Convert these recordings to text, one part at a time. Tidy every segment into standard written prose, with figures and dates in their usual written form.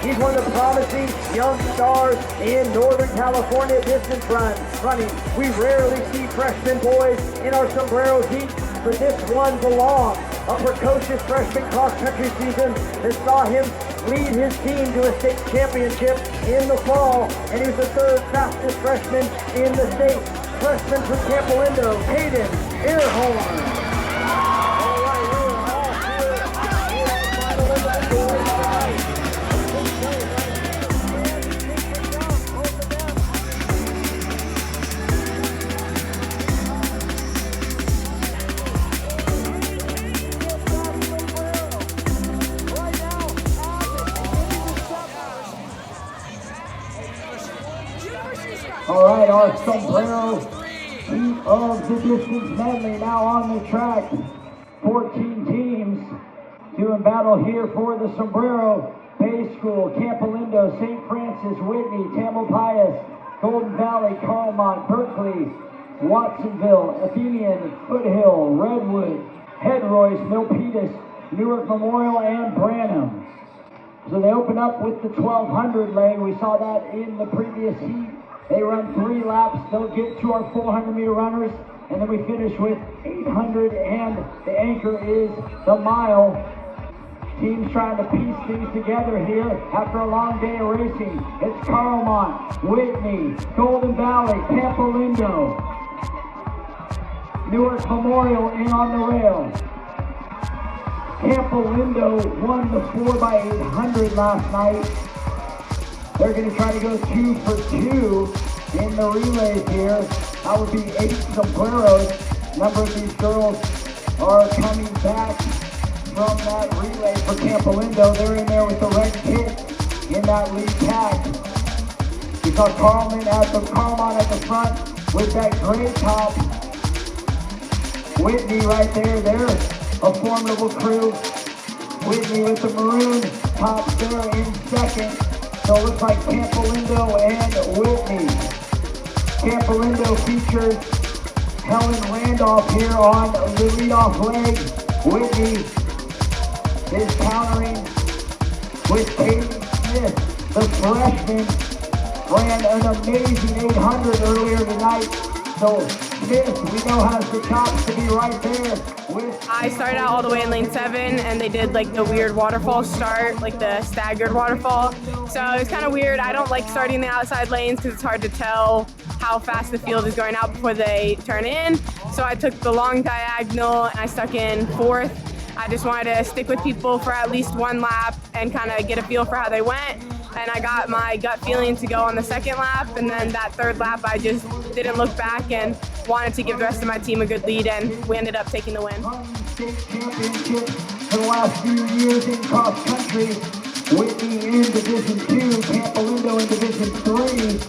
He's one of the promising young stars in Northern California distance running. We rarely see freshman boys in our sombrero heat, but this one belongs. A precocious freshman cross-country season that saw him lead his team to a state championship in the fall, and he was the third fastest freshman in the state. Freshman from Campolindo, Hayden Earhorn. All right, our sombrero heat of the distance medley now on the track. 14 teams doing battle here for the sombrero. Bay School, Campolindo, St. Francis, Whitney, Tamalpais, Golden Valley, Carlmont, Berkeley, Watsonville, Athenian, Foothill, Redwood, Head Royce, Milpitas, Newark Memorial, and Branham. So they open up with the 1200 leg. We saw that in the previous heat. They run 3 laps. They'll get to our 400-meter runners, and then we finish with 800, and the anchor is the mile. Teams trying to piece things together here after a long day of racing. It's Carlmont, Whitney, Golden Valley, Campolindo, Newark Memorial in on the rail. Campolindo won the 4x800 last night. They're going to try to go 2 for 2 in the relays here. That would be 8 sombreros. A number of these girls are coming back from that relay for Campolindo. They're in there with the red kit in that lead pack. We saw Carlmont at the front with that gray top. Whitney right there. They're a formidable crew. Whitney with the maroon tops there in second. So it looks like Campolindo and Whitney. Campolindo features Helen Randolph here on the leadoff leg. Whitney is countering with Katie Smith. The freshman ran an amazing 800 earlier tonight. So Smith, we know, has the chops to be right there with... I started out all the way in lane 7, and they did like the weird waterfall start, like the staggered waterfall. So it was kind of weird. I don't like starting the outside lanes because it's hard to tell how fast the field is going out before they turn in. So I took the long diagonal and I stuck in 4th. I just wanted to stick with people for at least 1 lap and kind of get a feel for how they went. And I got my gut feeling to go on the 2nd lap, and then that 3rd lap I just didn't look back and wanted to give the rest of my team a good lead, and we ended up taking the win. State championship for the last few years in cross country. Whitney in Division 2, Campolindo in Division 3.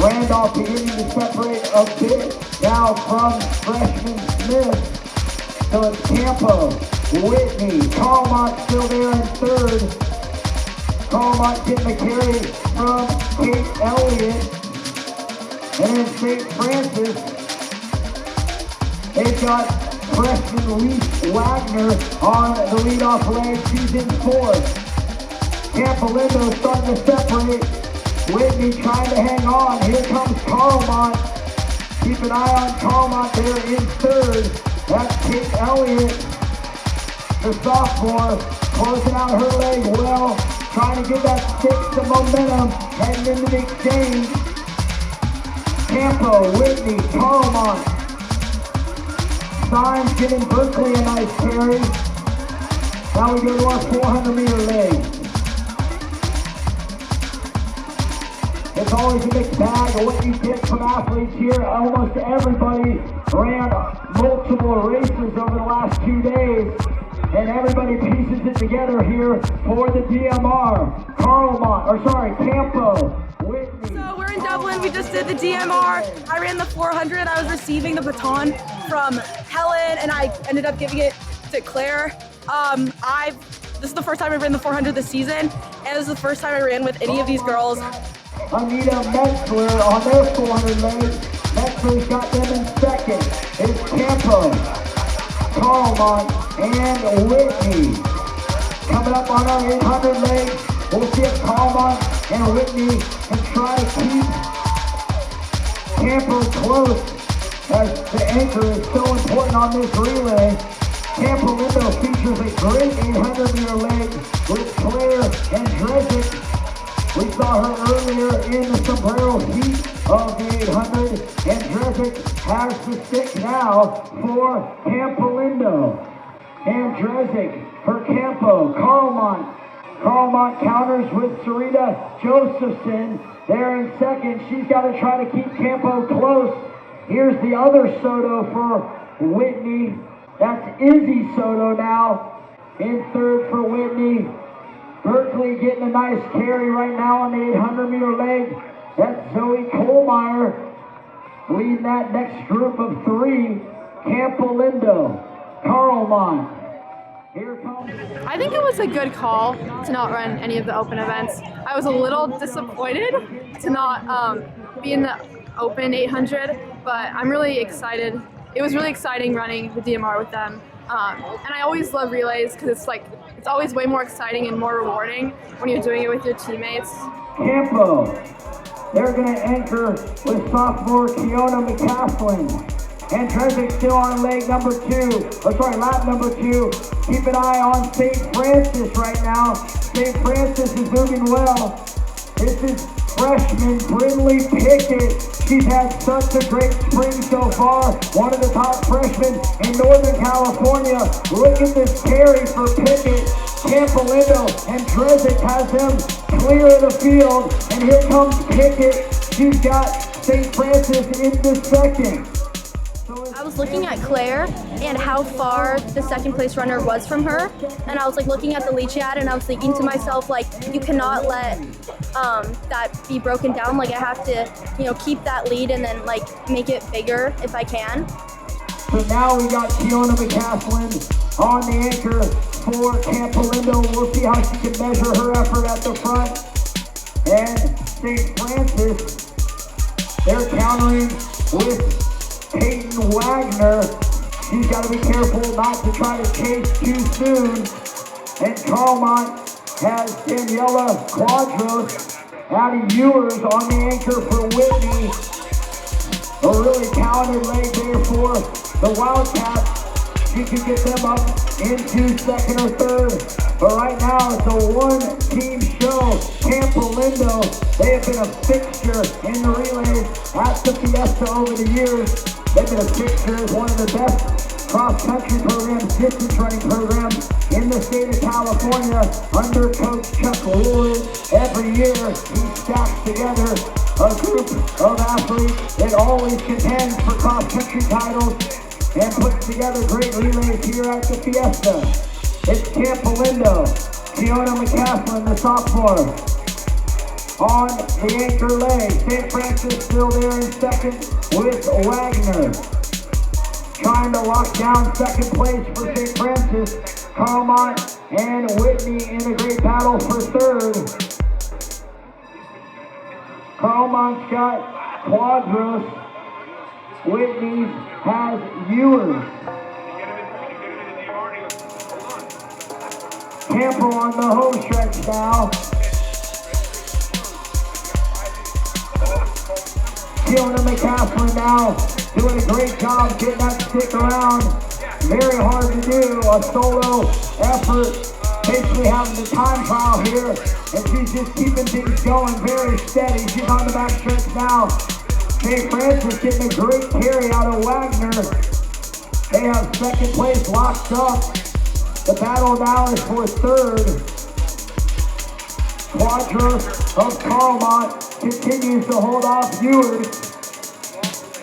Randolph beginning to separate a bit now from freshman Smith. So it's Campo, Whitney, Carlmont still there in 3rd. Carlmont getting the carry from Kate Elliott. And then St. Francis, they've got freshman Reese Wagner on the leadoff leg. She's in 4th. Campolindo starting to separate. Whitney trying to hang on. Here comes Carlmont. Keep an eye on Carlmont there in 3rd. That's Kate Elliott, the sophomore, closing out her leg well, trying to give that 6 of momentum, heading into the exchange. Campo, Whitney, Carlmont. Signs giving Berkeley a nice carry. Now we go to our 400-meter leg. It's always a mixed bag of what you get from athletes here. Almost everybody ran multiple races over the last 2 days, and everybody pieces it together here for the DMR. Campo, Whitney. So we're in Dublin. We just did the DMR. I ran the 400. I was receiving the baton from Helen, and I ended up giving it to Claire. This is the first time I ran the 400 this season, and this is the first time I ran with any of these girls. Anita Metzler on their 400 leg. Metzler's got them in 2nd. It's Campo, Carlmont, and Whitney. Coming up on our 800 leg, we'll see if Carlmont and Whitney can try to keep Campo close, as the anchor is so important on this relay. Campolindo features a great 800-meter leg with Claire and Drezic. We saw her earlier in the sombrero heat of the 800, and Drezic has the stick now for Campolindo. And Drezic for Campo. Carlmont counters with Sarita Josephson there in second. She's got to try to keep Campo close. Here's the other Soto for Whitney. That's Izzy Soto now in third for Whitney. Berkeley getting a nice carry right now on the 800-meter leg. That's Zoe Kohlmeyer leading that next group of three. Campolindo, Carlmont. Here comes. I think it was a good call to not run any of the open events. I was a little disappointed to not be in the open 800, but I'm really excited. It was really exciting running the DMR with them. And I always love relays because it's always way more exciting and more rewarding when you're doing it with your teammates. Campo, they're going to anchor with sophomore Kiona McCaslin. And Drezic still on lap number 2. Keep an eye on St. Francis right now. St. Francis is moving well. This is freshman Brindley Pickett. She's had such a great spring so far. One of the top freshmen in Northern California. Look at this carry for Pickett. Campolindo and Drezic has them clear of the field. And here comes Pickett. She's got St. Francis in the second. I was looking at Claire and how far the second place runner was from her, and I was looking at the lead she had, and I was thinking to myself, you cannot let that be broken down. I have to, keep that lead and then make it bigger if I can. So now we got Kiona McCaslin on the anchor for Campolindo. We'll see how she can measure her effort at the front. And St. Francis, they're countering with Peyton Wagner. She's got to be careful not to try to chase too soon. And Carlmont has Daniela Quadros out of Ewers on the anchor for Whitney. A really talented leg there for the Wildcats. She can get them up into second or third. But right now it's a one-team show. Campolindo, they have been a fixture in the relays at the Fiesta over the years. They've been a fixture as one of the best cross-country programs, distance running programs in the state of California under Coach Chuck Woolard. Every year he stacks together a group of athletes that always contends for cross-country titles and puts together great relays here at the Fiesta. It's Campolindo, Kiona McCaslin, the sophomore, on the anchor leg. St. Francis still there in second with Wagner. Trying to lock down second place for St. Francis. Carlmont and Whitney in a great battle for third. Carlmont's got Quadros. Whitney has Ewers. Campo on the home stretch now. Kiona McCaslin now doing a great job getting that stick around. Very hard to do, a solo effort. Basically having the time trial here, and she's just keeping things going very steady. She's on the back stretch now. St. Francis getting a great carry out of Wagner. They have second place locked up. The battle now is for third. Quadros of Carlmont continues to hold off Ewers.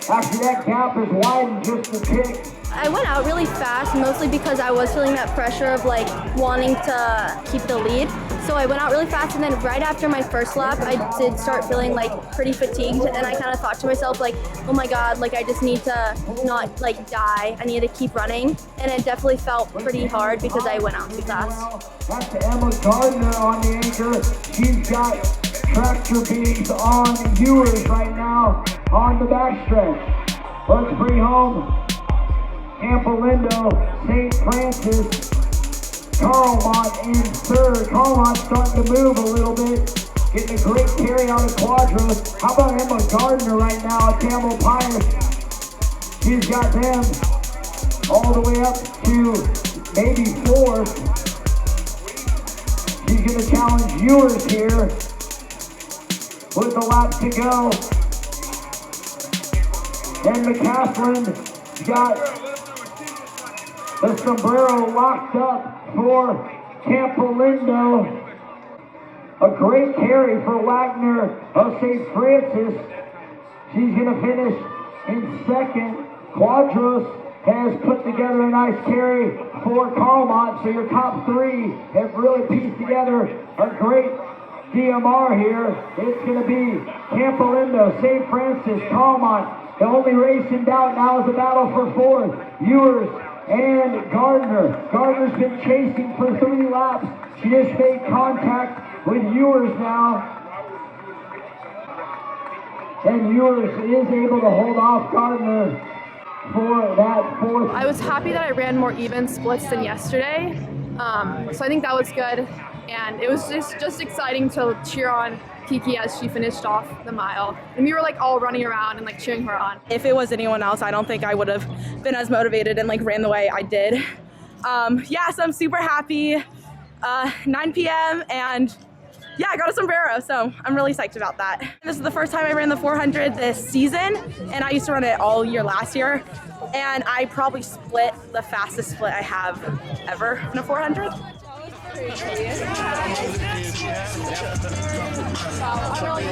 Actually, that gap is widened just a tick. I went out really fast, mostly because I was feeling that pressure of wanting to keep the lead. So I went out really fast, and then right after my first lap, I did start feeling pretty fatigued, and I kind of thought to myself oh my God, I just need to not die. I need to keep running, and it definitely felt pretty hard because I went out too fast. That's Emma Gardner on the anchor. She's got tractor beams on Ewers right now on the backstretch. Let's bring home Campolindo, St. Francis. Carlmont in third. Carlmont starting to move a little bit. Getting a great carry on the Quadros. How about Emma Gardner right now at Campbell Pires? She's got them all the way up to maybe fourth. She's going to challenge Ewers here with a lap to go. And McCaslin got the sombrero locked up for Campolindo. A great carry for Wagner of St. Francis. She's going to finish in second. Quadros has put together a nice carry for Carlmont. So your top three have really pieced together a great DMR here. It's going to be Campolindo, St. Francis, Carlmont. The only race in doubt now is the battle for fourth. Ewers and Gardner. Gardner's been chasing for 3 laps. She just made contact with Ewers now. And Ewers is able to hold off Gardner for that fourth. I was happy that I ran more even splits than yesterday. So I think that was good. And it was just exciting to cheer on Kiki as she finished off the mile. And we were like all running around and like cheering her on. If it was anyone else, I don't think I would have been as motivated and like ran the way I did. Yeah, so I'm super happy. 9 p.m. and yeah, I got a sombrero, so I'm really psyched about that. This is the first time I ran the 400 this season, and I used to run it all year last year, and I probably split the fastest split I have ever in a 400. I'm really